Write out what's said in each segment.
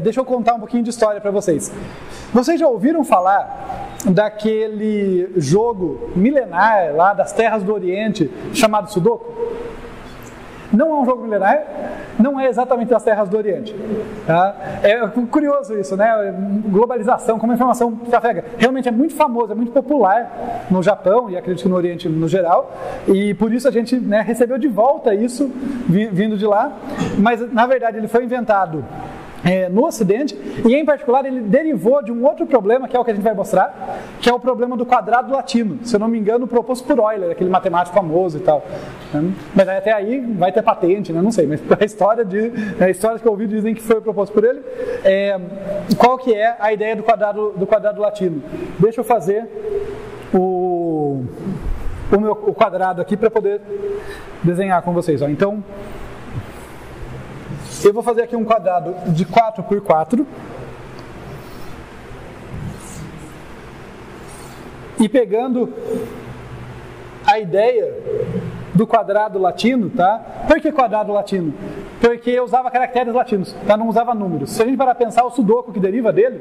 Deixa eu contar um pouquinho de história para vocês. Vocês já ouviram falar daquele jogo milenar lá das terras do Oriente chamado Sudoku? Não é um jogo milenar, não é exatamente das terras do Oriente. Tá? É curioso isso, né? Globalização, como a informação trafega. Realmente é muito famoso, é muito popular no Japão e acredito que no Oriente no geral. E por isso a gente, né, recebeu de volta isso vindo de lá. Mas na verdade ele foi inventado no Ocidente, e em particular ele derivou de um outro problema, que é o que a gente vai mostrar, que é o problema do quadrado latino, se eu não me engano proposto por Euler, aquele matemático famoso e tal, né? Mas até aí vai ter patente, né? Não sei, mas a história histórias que eu ouvi dizem que foi proposto por ele. Qual que é a ideia do quadrado latino? Deixa eu fazer o quadrado aqui para poder desenhar com vocês, ó. Então eu vou fazer aqui um quadrado de 4 por 4 e pegando a ideia do quadrado latino, tá? Por que quadrado latino? Porque eu usava caracteres latinos, tá? Não usava números. Se a gente parar a pensar, o Sudoku que deriva dele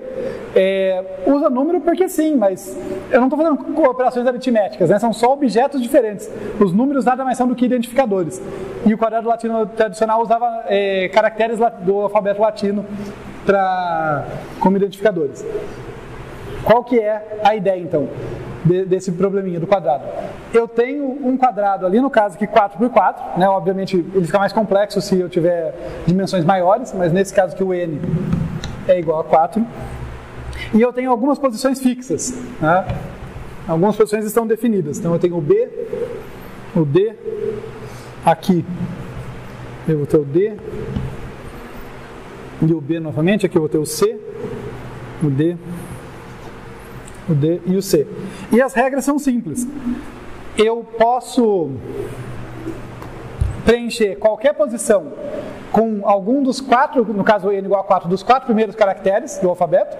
usa número porque sim, mas eu não estou fazendo operações aritméticas, né? São só objetos diferentes. Os números nada mais são do que identificadores. E o quadrado latino tradicional usava caracteres do alfabeto latino como identificadores. Qual que é a ideia então desse probleminha do quadrado? Eu tenho um quadrado ali, no caso aqui 4 por 4, né? Obviamente ele fica mais complexo se eu tiver dimensões maiores, mas nesse caso aqui o n é igual a 4. E eu tenho algumas posições fixas, né? Algumas posições estão definidas. Então eu tenho o B, o D, aqui eu vou ter o D, e o B novamente, aqui eu vou ter o C, o D e o C. E as regras são simples. Eu posso preencher qualquer posição com algum dos 4, no caso n igual a 4, dos 4 primeiros caracteres do alfabeto.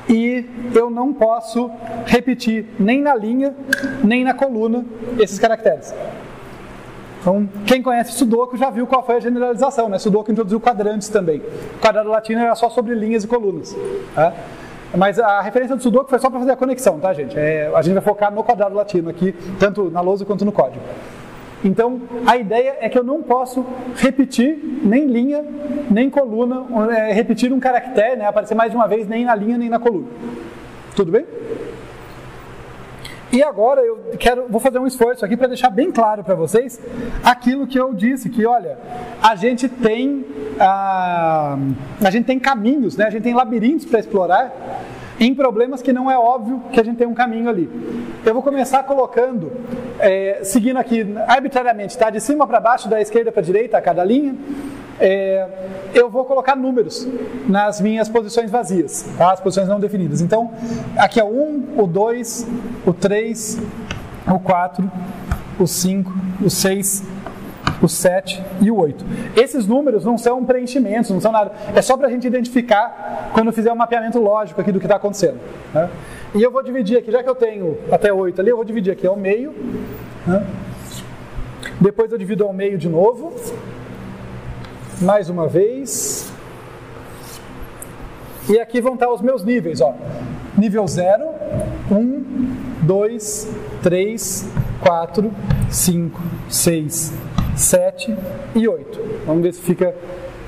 E eu não posso repetir nem na linha, nem na coluna esses caracteres. Então, quem conhece Sudoku já viu qual foi a generalização, né? Sudoku introduziu quadrantes também. O quadrado latino era só sobre linhas e colunas, tá? Mas a referência do Sudoku foi só para fazer a conexão, tá, gente? A gente vai focar no quadrado latino aqui, tanto na lousa quanto no código. Então, a ideia é que eu não posso repetir nem linha, nem coluna, repetir um caractere, né, aparecer mais de uma vez nem na linha, nem na coluna. Tudo bem? E agora eu vou fazer um esforço aqui para deixar bem claro para vocês aquilo que eu disse, que olha, a gente tem caminhos, né? A gente tem labirintos para explorar em problemas que não é óbvio que a gente tem um caminho ali. Eu vou começar colocando, seguindo aqui arbitrariamente, tá? De cima para baixo, da esquerda para a direita, a cada linha. Eu vou colocar números nas minhas posições vazias, tá? As posições não definidas. Então, aqui é o 1, o 2, o 3, o 4, o 5, o 6, o 7 e o 8. Esses números não são preenchimentos, não são nada. É só para a gente identificar quando eu fizer um mapeamento lógico aqui do que está acontecendo, né? E eu vou dividir aqui, já que eu tenho até 8 ali, eu vou dividir aqui ao meio, né? Depois eu divido ao meio de novo. Mais uma vez. E aqui vão estar os meus níveis, ó. Nível 0, 1, 2, 3, 4, 5, 6, 7 e 8. Vamos ver se fica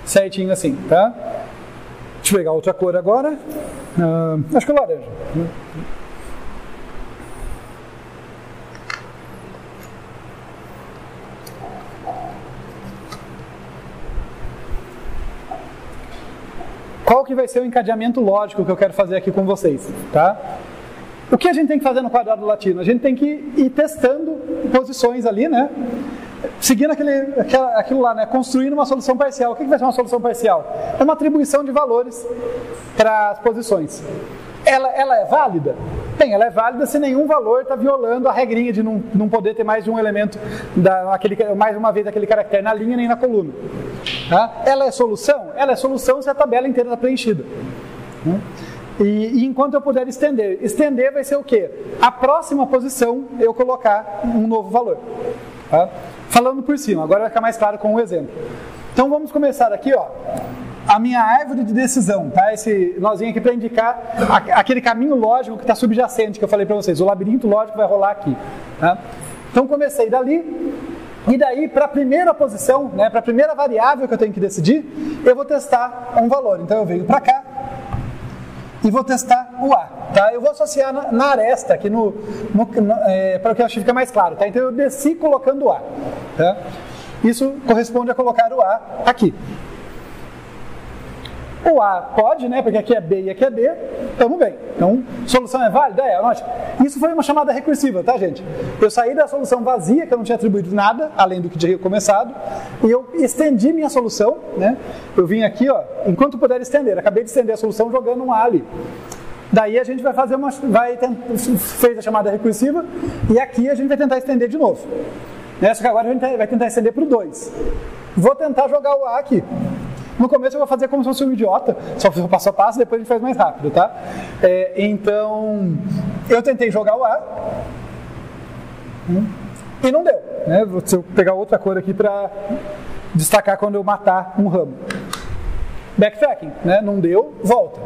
certinho assim, tá? Deixa eu pegar outra cor agora. Acho que é laranja. Qual que vai ser o encadeamento lógico que eu quero fazer aqui com vocês, tá? O que a gente tem que fazer no quadrado latino? A gente tem que ir testando posições ali, né? Seguindo aquilo lá, né? Construindo uma solução parcial. O que vai ser uma solução parcial? É uma atribuição de valores para as posições. Ela é válida? Bem, ela é válida se nenhum valor está violando a regrinha de não poder ter mais de um elemento, mais uma vez aquele caractere na linha nem na coluna. Tá? Ela é solução? Ela é solução se a tabela inteira está preenchida. E enquanto eu puder estender vai ser o quê? A próxima posição eu colocar um novo valor. Tá? Falando por cima, agora vai ficar mais claro com um exemplo. Então vamos começar aqui, ó. a minha árvore de decisão, tá? Esse nozinho aqui para indicar aquele caminho lógico que está subjacente, que eu falei para vocês. O labirinto lógico vai rolar aqui. Tá? Então comecei dali, e daí para a primeira posição, né, para a primeira variável que eu tenho que decidir, eu vou testar um valor. Então eu venho para cá e vou testar o A. Tá? Eu vou associar na aresta aqui para que eu acho que fica mais claro. Tá? Então eu desci colocando o A. Tá? Isso corresponde a colocar o A aqui. O A pode, né? Porque aqui é B e aqui é D, estamos bem. Então, solução é válida? É, lógico. Isso foi uma chamada recursiva, tá, gente? Eu saí da solução vazia, que eu não tinha atribuído nada, além do que tinha começado, e eu estendi minha solução, né? Eu vim aqui, ó, enquanto puder estender. Acabei de estender a solução jogando um A ali. Daí a gente vai fazer fez a chamada recursiva, e aqui a gente vai tentar estender de novo. Só que agora a gente vai tentar estender para o 2. Vou tentar jogar o A aqui. No começo eu vou fazer como se fosse um idiota, só passo a passo, depois a gente faz mais rápido, tá? Então, eu tentei jogar o A e não deu, né? Vou pegar outra cor aqui para destacar quando eu matar um ramo. Backtracking, né? Não deu, volta.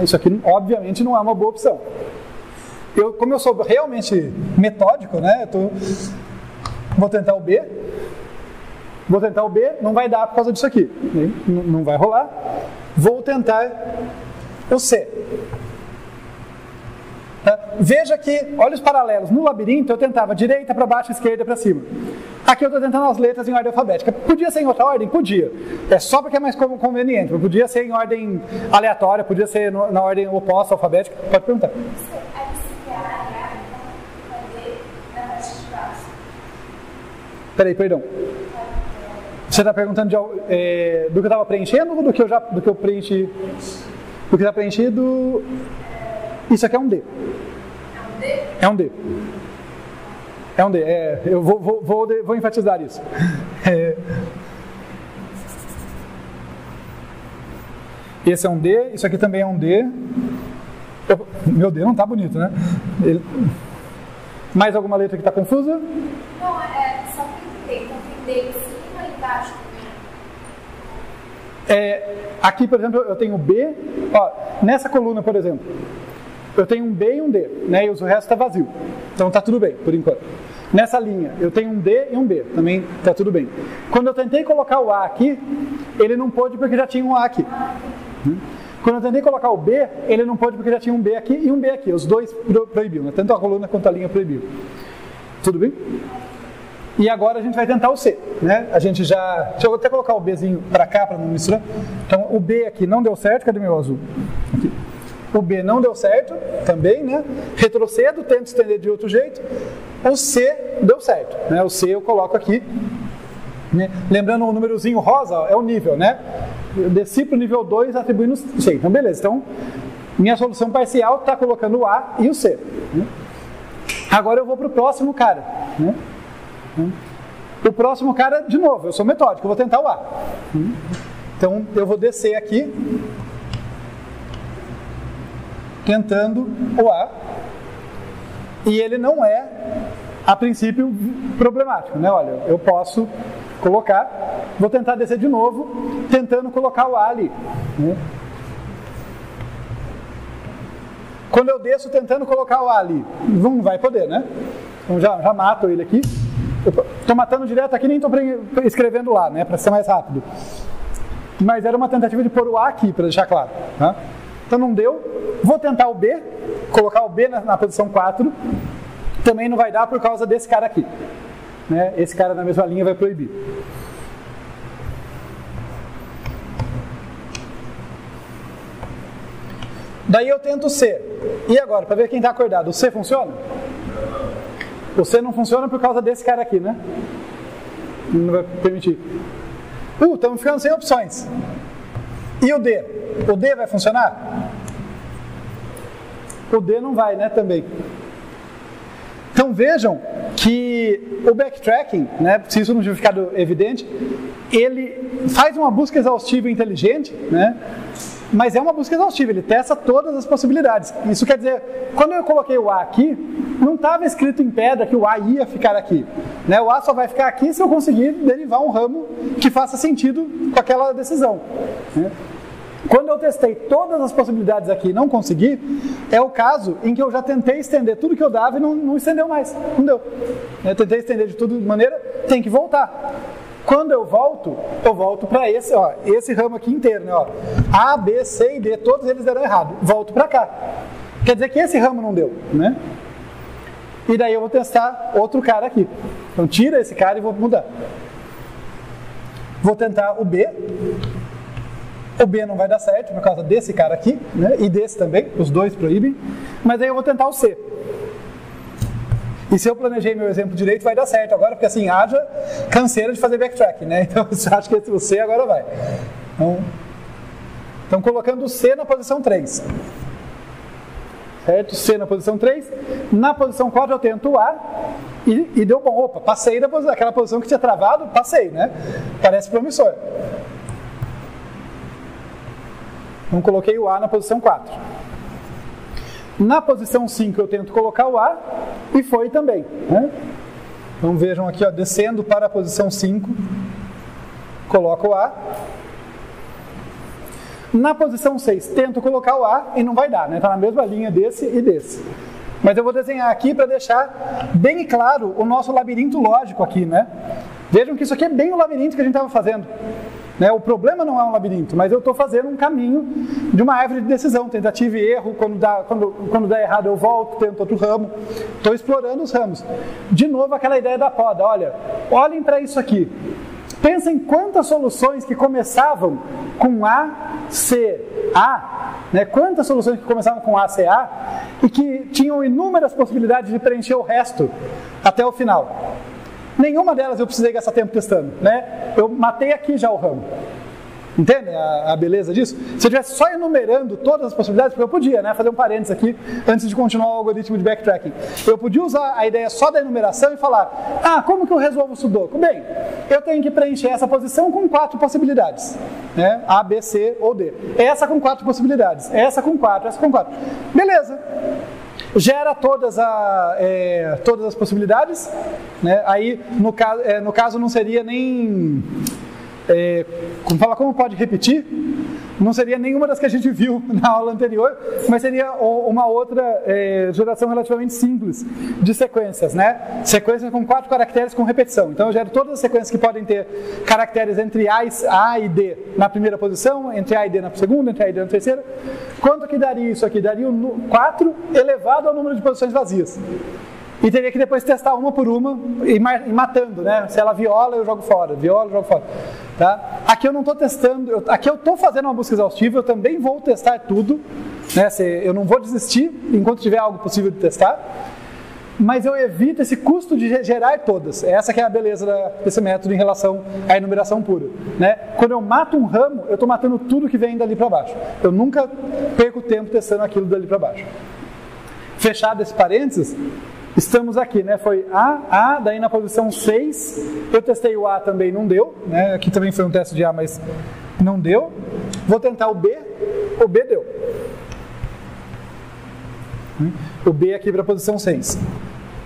Isso aqui, obviamente, não é uma boa opção. Como eu sou realmente metódico, né? Vou tentar o B. Vou tentar o B, não vai dar por causa disso aqui. Não vai rolar. Vou tentar o C. Tá? Veja que, olha os paralelos. No labirinto eu tentava direita para baixo, esquerda para cima. Aqui eu estou tentando as letras em ordem alfabética. Podia ser em outra ordem? Podia. É só porque é mais conveniente. Podia ser em ordem aleatória, podia ser na ordem oposta alfabética. Pode perguntar. Peraí, perdão. Você está perguntando do que eu estava preenchendo ou do que eu preenchi? Do que está preenchido? Isso aqui é um D. É um D. É um D. Eu vou enfatizar isso. Esse é um D, isso aqui também é um D. Meu D não está bonito, né? Mais alguma letra que está confusa? Não, só tem D em cima e embaixo também. Aqui, por exemplo, eu tenho B. Ó, nessa coluna, por exemplo, eu tenho um B e um D, né? E o resto está vazio. Então está tudo bem, por enquanto. Nessa linha, eu tenho um D e um B, também está tudo bem. Quando eu tentei colocar o A aqui, ele não pôde porque já tinha um A aqui. Quando eu tentei colocar o B, ele não pôde porque já tinha um B aqui e um B aqui. Os dois proibiu, né? Tanto a coluna quanto a linha proibiu. Tudo bem? E agora a gente vai tentar o C, né? Deixa eu até colocar o Bzinho para cá para não misturar. Então o B aqui não deu certo, cadê meu azul? Aqui. O B não deu certo também, né? Retrocedo, tento estender de outro jeito. O C deu certo, né? O C eu coloco aqui, né? Lembrando o númerozinho rosa, ó, é o nível, né? Eu desci para o nível 2 atribuindo C. Então beleza, então minha solução parcial está colocando o A e o C, né? Agora eu vou para o próximo cara, né? O próximo cara, de novo, eu sou metódico, eu vou tentar o A. Então eu vou descer aqui, tentando o A, e ele não é, a princípio, problemático, né? Olha, eu posso colocar, vou tentar descer de novo, tentando colocar o A ali, né? Quando eu desço tentando colocar o A ali, não vai poder, né? Então já mato ele aqui. Estou matando direto aqui, nem estou escrevendo lá, né? Para ser mais rápido. Mas era uma tentativa de pôr o A aqui, para deixar claro, tá? Então não deu. Vou tentar o B, colocar o B na posição 4. Também não vai dar por causa desse cara aqui, né? Esse cara na mesma linha vai proibir. Daí eu tento o C. E agora, para ver quem está acordado, o C funciona? O C não funciona por causa desse cara aqui, né? Não vai permitir. Estamos ficando sem opções. E o D? O D vai funcionar? O D não vai, né, também. Então vejam que o backtracking, né, se isso não tiver ficado evidente, ele faz uma busca exaustiva e inteligente, né? Mas é uma busca exaustiva, ele testa todas as possibilidades. Isso quer dizer, quando eu coloquei o A aqui, não estava escrito em pedra que o A ia ficar aqui. Né? O A só vai ficar aqui se eu conseguir derivar um ramo que faça sentido com aquela decisão. Né? Quando eu testei todas as possibilidades aqui e não consegui, é o caso em que eu já tentei estender tudo que eu dava e não estendeu mais. Não deu. Eu tentei estender de tudo de maneira, tem que voltar. Quando eu volto para esse ramo aqui inteiro. Né, ó. A, B, C e D, todos eles deram errado. Volto para cá. Quer dizer que esse ramo não deu. Né? E daí eu vou testar outro cara aqui. Então tira esse cara e vou mudar. Vou tentar o B. O B não vai dar certo por causa desse cara aqui, né? E desse também, os dois proíbem. Mas aí eu vou tentar o C. E se eu planejei meu exemplo direito, vai dar certo agora, porque assim, haja canseira de fazer backtrack, né? Então eu acho que o C agora vai. Então colocando o C na posição 3. Certo? C na posição 3. Na posição 4 eu tento o A e deu bom. Opa, passei daquela posição que tinha travado, passei, né? Parece promissor. Então coloquei o A na posição 4. Na posição 5 eu tento colocar o A e foi também. Né? Então vejam aqui, ó, descendo para a posição 5, coloco o A. Na posição 6 tento colocar o A e não vai dar, né? Está na mesma linha desse e desse. Mas eu vou desenhar aqui para deixar bem claro o nosso labirinto lógico aqui, né? Vejam que isso aqui é bem o labirinto que a gente estava fazendo. Né? O problema não é um labirinto, mas eu estou fazendo um caminho de uma árvore de decisão, tentativa e erro, quando dá errado eu volto, tento outro ramo, estou explorando os ramos. De novo aquela ideia da poda, olhem para isso aqui, pensem quantas soluções que começavam com A, C, A, né? Quantas soluções que começavam com A, C, A, e que tinham inúmeras possibilidades de preencher o resto até o final. Nenhuma delas eu precisei gastar tempo testando, né? Eu matei aqui já o ramo. Entende a beleza disso? Se eu estivesse só enumerando todas as possibilidades, porque eu podia, né, fazer um parênteses aqui antes de continuar o algoritmo de backtracking. Eu podia usar a ideia só da enumeração e falar, como que eu resolvo o sudoku? Bem, eu tenho que preencher essa posição com 4 possibilidades, né? A, B, C ou D. Essa com 4 possibilidades, essa com 4, essa com 4. Beleza. Gera todas as possibilidades, né? Aí no caso não seria nem como pode repetir, não seria nenhuma das que a gente viu na aula anterior, mas seria uma outra geração relativamente simples de sequências, né? Sequências com 4 caracteres com repetição. Então eu gero todas as sequências que podem ter caracteres entre A e D na primeira posição, entre A e D na segunda, entre A e D na terceira. Quanto que daria isso aqui? Daria 4 elevado ao número de posições vazias. E teria que depois testar uma por uma e matando, né? Se ela viola, eu jogo fora. Viola, eu jogo fora. Tá? Aqui eu não estou testando, aqui eu estou fazendo uma busca exaustiva, eu também vou testar tudo, né? Eu não vou desistir enquanto tiver algo possível de testar, mas eu evito esse custo de gerar todas. Essa que é a beleza desse método em relação à enumeração pura. Né? Quando eu mato um ramo, eu estou matando tudo que vem dali para baixo. Eu nunca perco tempo testando aquilo dali para baixo. Fechado esse parênteses, estamos aqui, né? Foi A, daí na posição 6, eu testei o A também, não deu, né? Aqui também foi um teste de A, mas não deu. Vou tentar o B deu. O B aqui para a posição 6.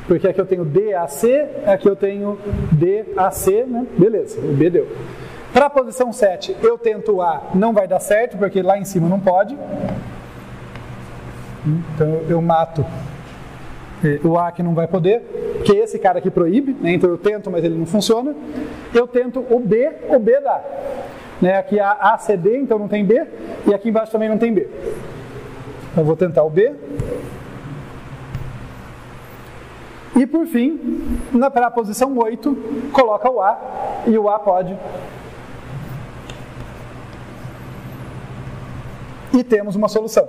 Porque aqui eu tenho DAC, aqui eu tenho DAC, né? Beleza, o B deu. Para a posição 7, eu tento o A, não vai dar certo, porque lá em cima não pode. Então eu mato o A que não vai poder, porque esse cara aqui proíbe, né? Então eu tento, mas ele não funciona. Eu tento o B dá. Né? Aqui A, C, D, então não tem B, e aqui embaixo também não tem B. Eu vou tentar o B. E por fim, para a posição 8, coloca o A, e o A pode. E temos uma solução.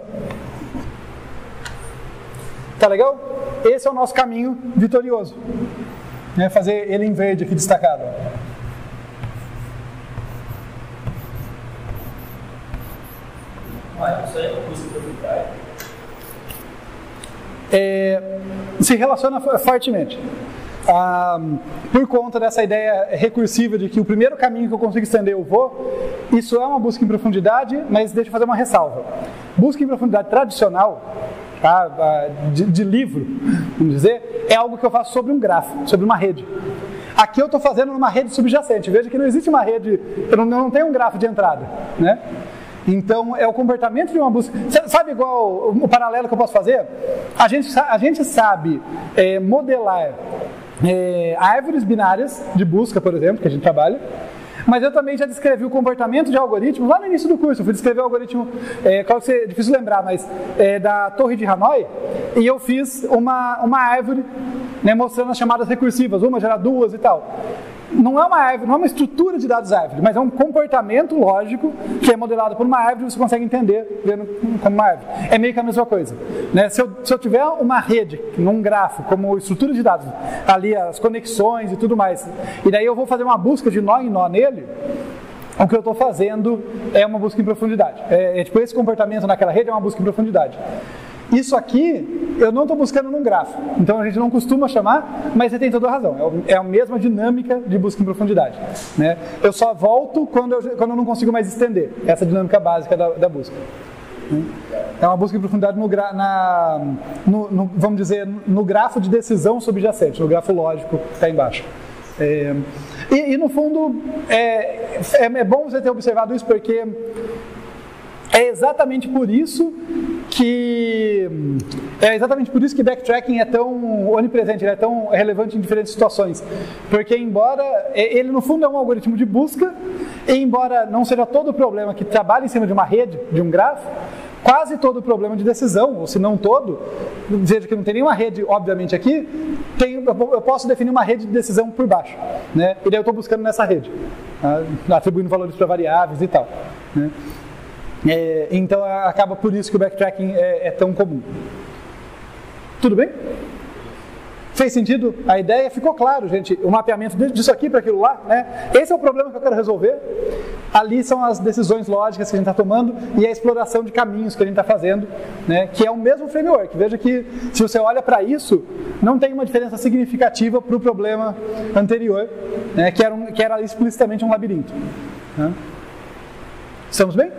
Tá legal? Esse é o nosso caminho vitorioso. Né? Fazer ele em verde aqui destacado. Isso aí é uma busca profundidade? Se relaciona fortemente. Por conta dessa ideia recursiva de que o primeiro caminho que eu consigo estender eu vou, isso é uma busca em profundidade, mas deixa eu fazer uma ressalva. Busca em profundidade tradicional tá? De livro, vamos dizer, é algo que eu faço sobre um grafo, sobre uma rede. Aqui eu estou fazendo numa rede subjacente. Veja que não existe uma rede, eu não tenho um grafo de entrada, né? Então, é o comportamento de uma busca. Sabe igual o paralelo que eu posso fazer? A gente sabe modelar árvores binárias de busca, por exemplo, que a gente trabalha. Mas eu também já descrevi o comportamento de algoritmos lá no início do curso. Eu fui descrever o algoritmo, qual que é difícil lembrar, mas da Torre de Hanoi. E eu fiz uma árvore, né, mostrando as chamadas recursivas, uma gera duas e tal. Não é uma árvore, não é uma estrutura de dados árvore, mas é um comportamento lógico que é modelado por uma árvore e você consegue entender vendo como uma árvore. É meio que a mesma coisa, né? Se eu tiver uma rede, num grafo, como estrutura de dados, ali as conexões e tudo mais, e daí eu vou fazer uma busca de nó em nó nele, o que eu estou fazendo é uma busca em profundidade. Tipo, esse comportamento naquela rede é uma busca em profundidade. Isso aqui, eu não estou buscando num grafo, então a gente não costuma chamar, mas você tem toda a razão, é a mesma dinâmica de busca em profundidade, né? Eu só volto quando eu não consigo mais estender essa dinâmica básica da busca. É uma busca em profundidade vamos dizer, no grafo de decisão subjacente, no grafo lógico que está embaixo. E no fundo, é bom você ter observado isso, porque é exatamente por isso que backtracking é tão onipresente, ele é tão relevante em diferentes situações. Porque embora ele no fundo é um algoritmo de busca, e embora não seja todo o problema que trabalha em cima de uma rede, de um grafo, quase todo o problema de decisão, ou se não todo, veja que não tem nenhuma rede, obviamente aqui, eu posso definir uma rede de decisão por baixo, né? E daí eu estou buscando nessa rede, atribuindo valores para variáveis e tal, né? Então acaba por isso que o backtracking é tão comum. Tudo bem? Fez sentido? A ideia ficou claro, gente. O mapeamento disso aqui para aquilo lá, né? Esse é o problema que eu quero resolver. Ali são as decisões lógicas que a gente está tomando e a exploração de caminhos que a gente está fazendo, né? Que é o mesmo framework. Veja que se você olha para isso, não tem uma diferença significativa para o problema anterior, né? Que era explicitamente um labirinto, né? Estamos bem?